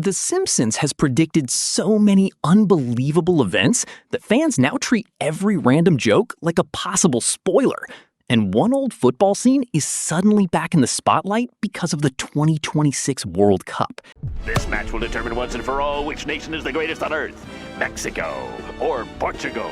The Simpsons has predicted so many unbelievable events that fans now treat every random joke like a possible spoiler. And one old football scene is suddenly back in the spotlight because of the 2026 World Cup. This match will determine once and for all which nation is the greatest on earth, Mexico or Portugal.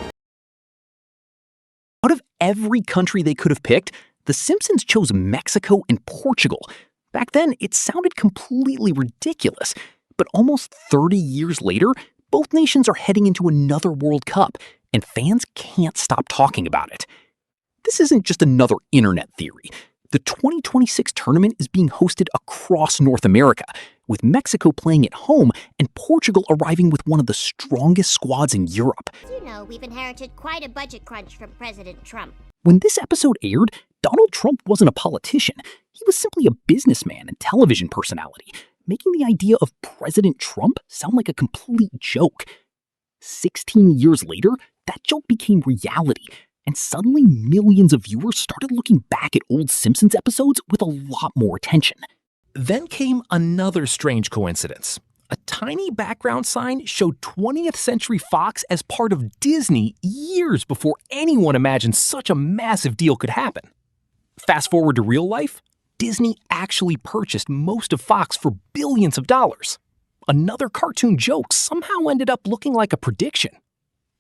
Out of every country they could have picked, The Simpsons chose Mexico and Portugal. Back then, it sounded completely ridiculous. But almost 30 years later, both nations are heading into another World Cup, and fans can't stop talking about it. This isn't just another internet theory. The 2026 tournament is being hosted across North America, with Mexico playing at home and Portugal arriving with one of the strongest squads in Europe. You know, we've inherited quite a budget crunch from President Trump. When this episode aired, Donald Trump wasn't a politician. He was simply a businessman and television personality, making the idea of President Trump sound like a complete joke. 16 years later, that joke became reality, and suddenly millions of viewers started looking back at old Simpsons episodes with a lot more attention. Then came another strange coincidence. A tiny background sign showed 20th Century Fox as part of Disney years before anyone imagined such a massive deal could happen. Fast forward to real life, Disney actually purchased most of Fox for billions of dollars. Another cartoon joke somehow ended up looking like a prediction.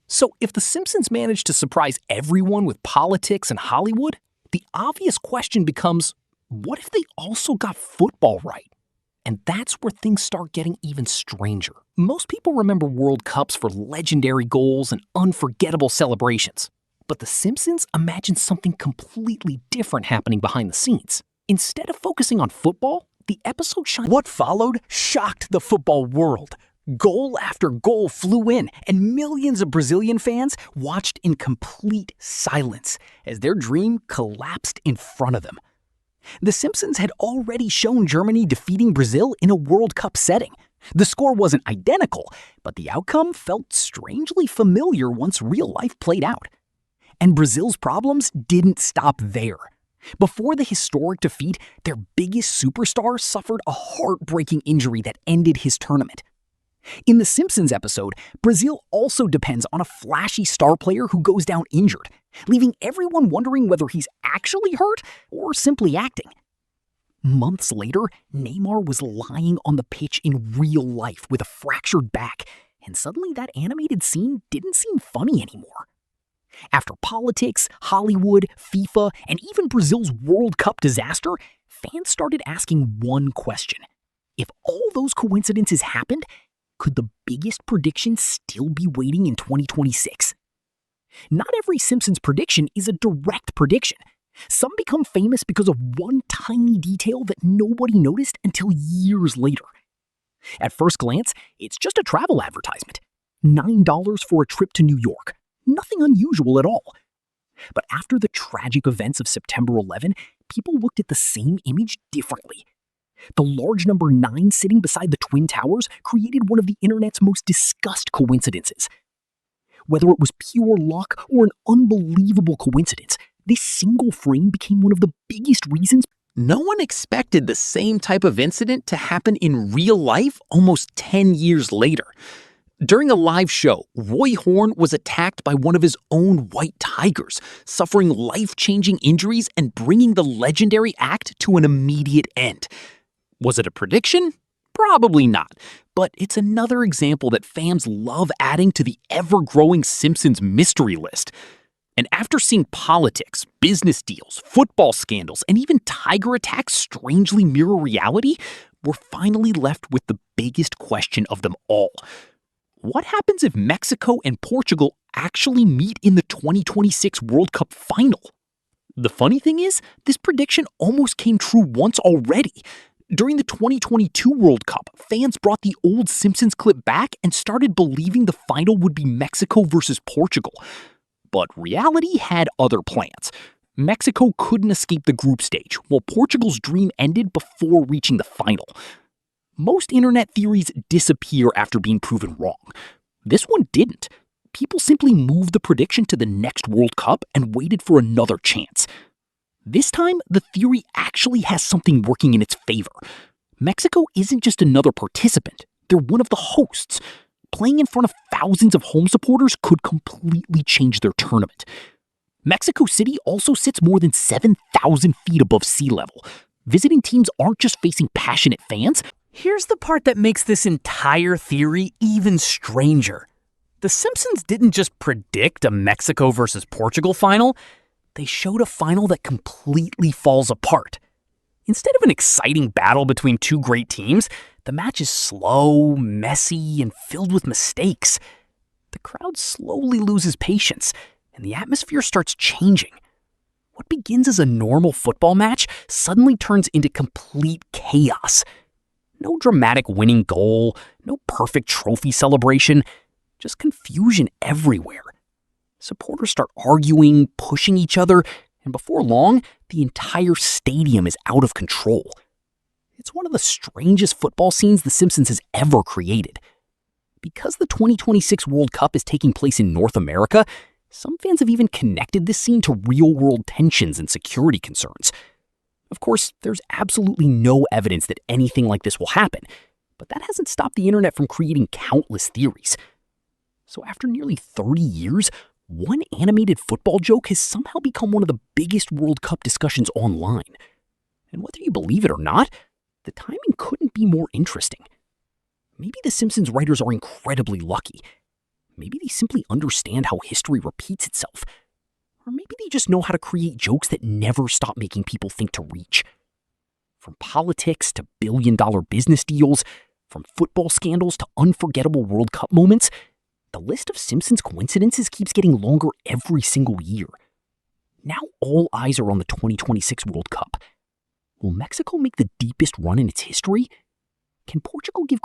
So if The Simpsons managed to surprise everyone with politics and Hollywood, the obvious question becomes, what if they also got football right? And that's where things start getting even stranger. Most people remember World Cups for legendary goals and unforgettable celebrations. But The Simpsons imagined something completely different happening behind the scenes. Instead of focusing on football, the episode shined. What followed shocked the football world. Goal after goal flew in, and millions of Brazilian fans watched in complete silence as their dream collapsed in front of them. The Simpsons had already shown Germany defeating Brazil in a World Cup setting. The score wasn't identical, but the outcome felt strangely familiar once real life played out. And Brazil's problems didn't stop there. Before the historic defeat, their biggest superstar suffered a heartbreaking injury that ended his tournament. In the Simpsons episode, Brazil also depends on a flashy star player who goes down injured, leaving everyone wondering whether he's actually hurt or simply acting. Months later, Neymar was lying on the pitch in real life with a fractured back, and suddenly that animated scene didn't seem funny anymore. After politics, Hollywood, FIFA, and even Brazil's World Cup disaster, fans started asking one question. If all those coincidences happened, could the biggest prediction still be waiting in 2026? Not every Simpsons prediction is a direct prediction. Some become famous because of one tiny detail that nobody noticed until years later. At first glance, it's just a travel advertisement. $9 for a trip to New York. Nothing unusual at all. But after the tragic events of September 11, people looked at the same image differently. The large number 9 sitting beside the Twin Towers created one of the internet's most discussed coincidences. Whether it was pure luck or an unbelievable coincidence, this single frame became one of the biggest reasons. No one expected the same type of incident to happen in real life almost 10 years later. During a live show, Roy Horn was attacked by one of his own white tigers, suffering life-changing injuries and bringing the legendary act to an immediate end. Was it a prediction? Probably not, but it's another example that fans love adding to the ever-growing Simpsons mystery list. And after seeing politics, business deals, football scandals, and even tiger attacks strangely mirror reality, we're finally left with the biggest question of them all. What happens if Mexico and Portugal actually meet in the 2026 World Cup Final? The funny thing is, this prediction almost came true once already. During the 2022 World Cup, fans brought the old Simpsons clip back and started believing the final would be Mexico versus Portugal. But reality had other plans. Mexico couldn't escape the group stage, while Portugal's dream ended before reaching the final. Most internet theories disappear after being proven wrong. This one didn't. People simply moved the prediction to the next World Cup and waited for another chance. This time, the theory actually has something working in its favor. Mexico isn't just another participant. they're one of the hosts. Playing in front of thousands of home supporters could completely change their tournament. Mexico City also sits more than 7,000 feet above sea level. Visiting teams aren't just facing passionate fans. Here's the part that makes this entire theory even stranger. The Simpsons didn't just predict a Mexico versus Portugal final, they showed a final that completely falls apart. Instead of an exciting battle between two great teams, the match is slow, messy, and filled with mistakes. The crowd slowly loses patience, and the atmosphere starts changing. What begins as a normal football match suddenly turns into complete chaos. No dramatic winning goal, no perfect trophy celebration, just confusion everywhere. Supporters start arguing, pushing each other, and before long, the entire stadium is out of control. It's one of the strangest football scenes The Simpsons has ever created. Because the 2026 World Cup is taking place in North America, some fans have even connected this scene to real-world tensions and security concerns. Of course, there's absolutely no evidence that anything like this will happen, but that hasn't stopped the internet from creating countless theories. So after nearly 30 years, one animated football joke has somehow become one of the biggest World Cup discussions online. And whether you believe it or not, the timing couldn't be more interesting. Maybe the Simpsons writers are incredibly lucky. Maybe they simply understand how history repeats itself. Or maybe they just know how to create jokes that never stop making people think to reach. From politics to billion-dollar business deals, from football scandals to unforgettable World Cup moments, the list of Simpsons coincidences keeps getting longer every single year. Now all eyes are on the 2026 World Cup. Will Mexico make the deepest run in its history? Can Portugal give